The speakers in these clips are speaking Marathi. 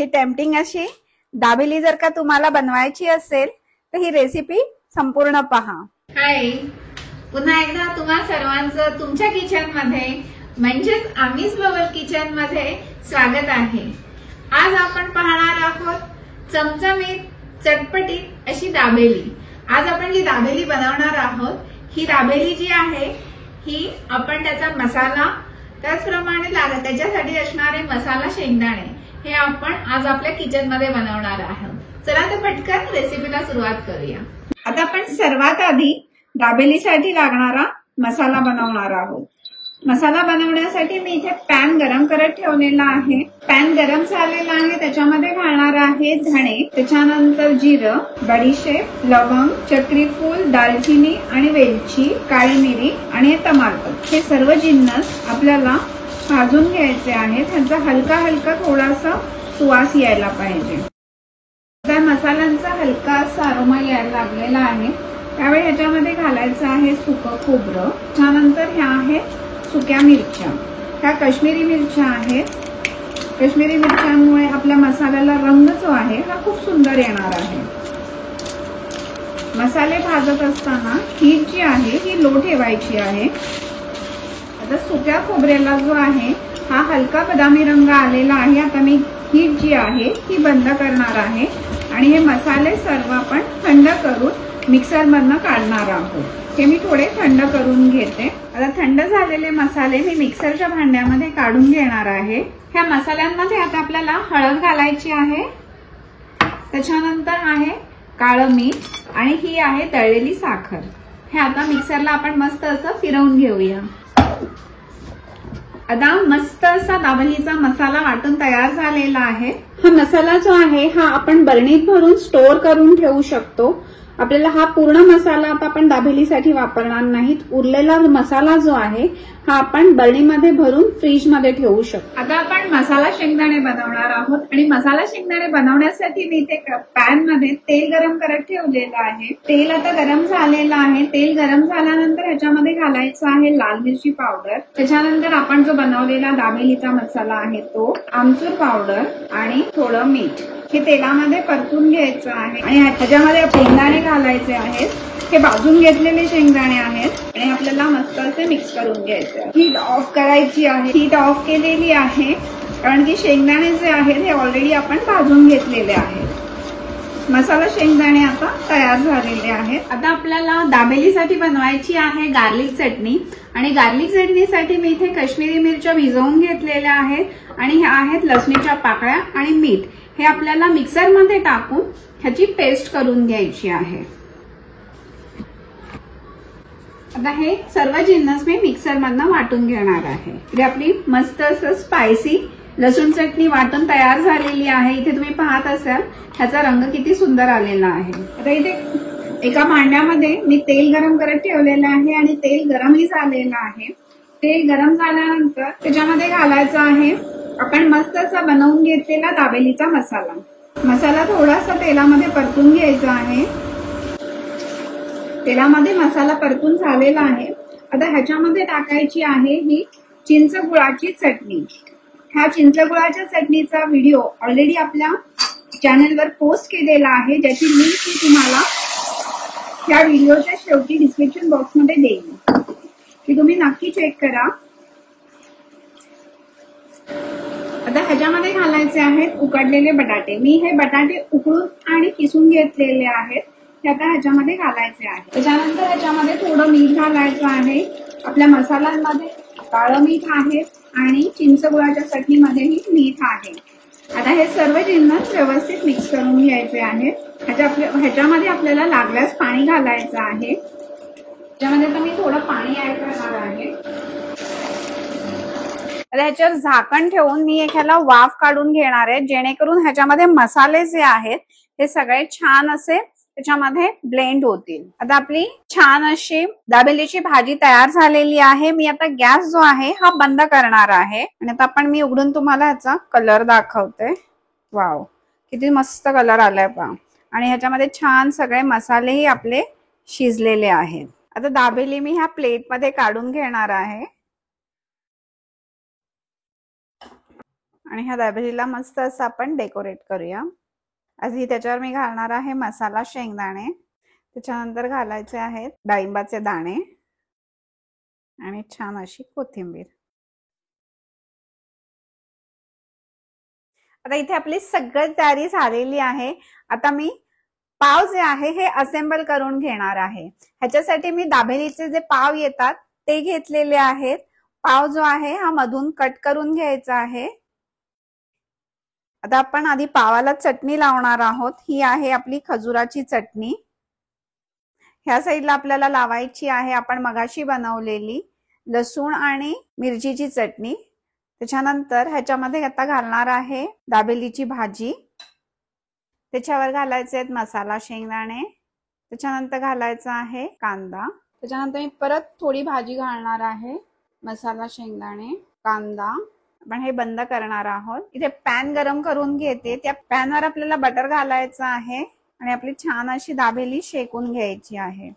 ही टेम्पटिंग अशी दाबेली जर का तुम्हाला बनवायची असेल तर ही रेसिपी संपूर्ण पहा। हाय, पुन्हा एकदा तुम्हा सर्वांचं तुमच्या किचन मध्ये म्हणजेच आम्हीच ग्लोबल किचन मध्ये स्वागत आहे। आज आपण पाहणार आहोत चमचमीत चटपटीत अशी दाबेली। आज आपण जी दाबेली बनवणार आहोत, ही दाबेली जी आहे ही आपण त्याचा मसाला त्याचप्रमाणे त्याच्यासाठी असणारे मसाला शेंगदाणे हे आपण आज आपल्या किचन मध्ये बनवणार आहोत। चला तर पटकन रेसिपीला सुरुवात करूया। आता आपण सर्वात आधी दाबेलीसाठी लागणारा मसाला बनवणार आहोत। मसाला बनवण्यासाठी मी इथे पॅन गरम करत ठेवलेला आहे। पॅन गरम झालेला आहे, त्याच्यामध्ये घालणार आहे धणे, त्याच्यानंतर जिरं, बडीशेप, लवंग, चक्रीफूल, दालचिनी आणि वेलची, काळी मिरी आणि तमालपत्र हे सर्व जिन्नस आपल्याला भाजून घ्यायचे आहेत। त्यांचा हलका हलका थोडासा सुवास यायला पाहिजे। त्या मसाल्यांचा हलका असा अरोमा यायला लागलेला आहे। त्यावेळी ह्याच्यामध्ये घालायचं आहे सुकं खोबरं, त्यानंतर ह्या आहेत सुक्या मिरच्या, ह्या काश्मीरी मिरच्या आहेत। काश्मीरी मिरच्यांमुळे आपल्या मसाल्याला रंग जो आहे हा खूप सुंदर येणार आहे। मसाले भाजत असताना हीट जी आहे ही लो ठेवायची आहे। आता सुक्या खोबऱ्याला जो आहे हा हलका बदामी रंग आलेला आहे। आता मी हीट जी आहे ही बंद करणार आहे आणि हे मसाले सर्व आपण थंड करून मिक्सर मधनं काढणार आहोत। हे मी थोडे थंड करून घेते। आता थंड झालेले मसाले मी मिक्सरच्या भांड्यामध्ये काढून घेणार आहे। ह्या मसाल्यांमध्ये आता आपल्याला हळद घालायची आहे, त्याच्यानंतर आहे काळं मीठ आणि ही आहे तळलेली साखर। हे आता मिक्सरला आपण मस्त असं फिरवून घेऊया। आता मस्त असा दाबेलीचा मसाला वाटून तयार झालेला आहे। हा मसाला जो आहे हा आपण बरणीत भरून स्टोअर करून ठेवू शकतो। आपल्याला हा पूर्ण मसाला आता आपण दाबेलीसाठी वापरणार नाहीत। उरलेला मसाला जो आहे हा आपण बरणीमध्ये भरून फ्रीज मध्ये ठेवू शकतो। आता आपण मसाला शेंगदाणे बनवणार आहोत आणि मसाला शेंगदाणे बनवण्यासाठी मी इथे पॅन मध्ये तेल गरम करत ठेवलेलं आहे। तेल आता गरम झालेलं आहे। तेल गरम झाल्यानंतर ह्याच्यामध्ये घालायचं आहे लाल मिरची पावडर, त्याच्यानंतर आपण जो बनवलेला दाबेलीचा मसाला आहे तो, आमचूर पावडर आणि थोडं मीठ हे तेलामध्ये परतून घ्यायचं आहे आणि ह्याच्यामध्ये शेंगदाणे घालायचे आहेत। हे भाजून घेतलेले शेंगदाणे आहेत आणि आपल्याला मस्त असे मिक्स करून घ्यायचे। हीट ऑफ करायची आहे। हीट ऑफ केलेली आहे कारण की शेंगदाणे जे आहेत हे ऑलरेडी आपण भाजून घेतलेले आहेत। मसाला शेंगदाणे आता तयार झालेले आहेत। आता आपल्याला दाबेलीसाठी बनवायची आहे गार्लिक चटणी आणि गार्लिक चटणीसाठी मी इथे काश्मीरी मिरच्या भिजवून घेतलेल्या आहेत आणि ह्या आहेत लसणीच्या पाकळ्या आणि मीठ। हे आपल्याला मिक्सर मध्ये टाकून ह्याची पेस्ट करून घ्यायची आहे। आता हे सर्व जिन्नस मी मिक्सर मधनं वाटून घेणार आहे। इथे आपली मस्त असं स्पायसी लसूण चटणी वाटून तयार झालेली आहे। इथे तुम्ही पाहत असाल ह्याचा रंग किती सुंदर आलेला आहे। आता इथे एका भांड्यामध्ये मी तेल गरम करत ठेवलेलं आहे आणि तेल गरमही झालेलं आहे। तेल गरम झाल्यानंतर त्याच्यामध्ये घालायचं आहे आपण मस्त असा बनवून घेतलेला दाबेलीचा मसाला। मसाला थोडासा तेलामध्ये परतून घ्यायचा आहे। तेलामध्ये मसाला परतून झालेला आहे। आता ह्याच्यामध्ये टाकायची आहे ही चिंचगुळाची चटणी। ह्या चिंचगुळाच्या चटणीचा व्हिडिओ ऑलरेडी आपल्या चॅनलवर पोस्ट केलेला आहे, ज्याची लिंक मी तुम्हाला ह्या व्हिडिओच्या शेवटी डिस्क्रिप्शन बॉक्समध्ये देईन, ती तुम्ही नक्की चेक करा। आता ह्याच्यामध्ये घालायचे आहेत उकडलेले बटाटे। मी हे बटाटे उकळून आणि किसून घेतलेले आहेत, ते आता ह्याच्यामध्ये घालायचे आहे। त्याच्यानंतर ह्याच्यामध्ये थोडं मीठ घालायचं आहे। आपल्या मसाल्यांमध्ये काळं मीठ आहे आणि चिंचगुळाच्या चटणीमध्येही मीठ आहे। आता हे सर्व जिन्नस व्यवस्थित मिक्स करून घ्यायचे आहेत। ह्याच्यामध्ये आपल्याला लागल्यास पाणी घालायचं आहे। त्याच्यामध्ये आता मी थोडं पाणी ऍड करणार आहे। ह्याच्यावर झाकण ठेवून मी ह्याला वाफ काढून घेणार आहे, जेणेकरून ह्याच्यामध्ये मसाले जे आहेत हे सगळे छान असे त्याच्यामध्ये ब्लेंड होतील। आता आपली छान अशी दाबेलीची भाजी तयार झालेली आहे। मी आता गॅस जो आहे हा बंद करणार आहे आणि आता आपण मी उघडून तुम्हाला ह्याचा कलर दाखवते। वाव, किती मस्त कलर आलाय पहा आणि ह्याच्यामध्ये छान सगळे मसालेही आपले शिजलेले आहेत। आता दाबेली मी ह्या प्लेट मध्ये काढून घेणार आहे आणि ह्या दाबेलीला मस्त असं आपण डेकोरेट करूया. आधी त्याच्यावर मी घालणार आहे मसाला शेंगदाणे, त्याच्यानंतर घालायचे आहेत डाळिंबाचे दाणे आणि छान अशी कोथिंबीर. आता इथे आपली सगळी तयारी झालेली आहे. आता मी पाव जे आहे हे असेंबल करून घेणार आहे. ह्याच्यासाठी मी दाबेलीचे जे पाव येतात ते घेतलेले आहेत. पाव जो आहे हा मधून कट करून घ्यायचा आहे. आता आपण आधी पावाला चटणी लावणार आहोत. ही आहे आपली खजुराची चटणी. ह्या साईडला आपल्याला लावायची आहे आपण मगाशी बनवलेली लसूण आणि मिरचीची चटणी. त्याच्यानंतर ह्याच्यामध्ये आता घालणार आहे दाबेलीची भाजी. त्याच्यावर घालायचे आहेत मसाला शेंगदाणे. त्याच्यानंतर घालायचा आहे कांदा. त्याच्यानंतर मी परत थोडी भाजी घालणार आहे, मसाला शेंगदाणे, कांदा. आपण हे बंद करणार आहोत. इथे पॅन गरम करून घेते. त्या पॅनवर आपल्याला बटर घालायचं आहे आणि आपली छान अशी दाबेली शेकून घ्यायची आहे.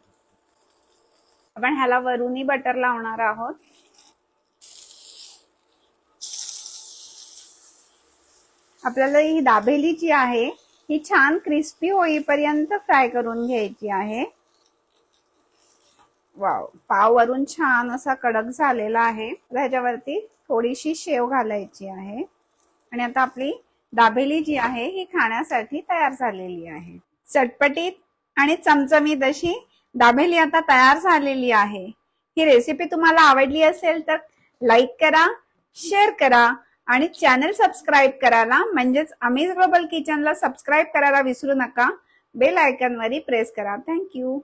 आपण ह्याला वरूनही बटर लावणार आहोत. आपल्याला ही दाबेली जी आहे ही छान क्रिस्पी होईपर्यंत फ्राय करून घ्यायची आहे. वाव, पाव वरून छान असा कडक झालेला आहे. ह्याच्यावरती थोडीशी शेव घालायची आहे आणि आता आपली दाबेली जी आहे ही खाण्यासाठी तयार झालेली आहे. चटपटीत आणि चमचमीत अशी दाबेली आता तयार झालेली आहे. ही रेसिपी तुम्हाला आवडली असेल तर लाईक करा, शेअर करा आणि चॅनल सबस्क्राईब करायला म्हणजेच अमीज ग्लोबल किचनला सबस्क्राईब करायला विसरू नका. बेल आयकॉनवर प्रेस करा. थँक्यू.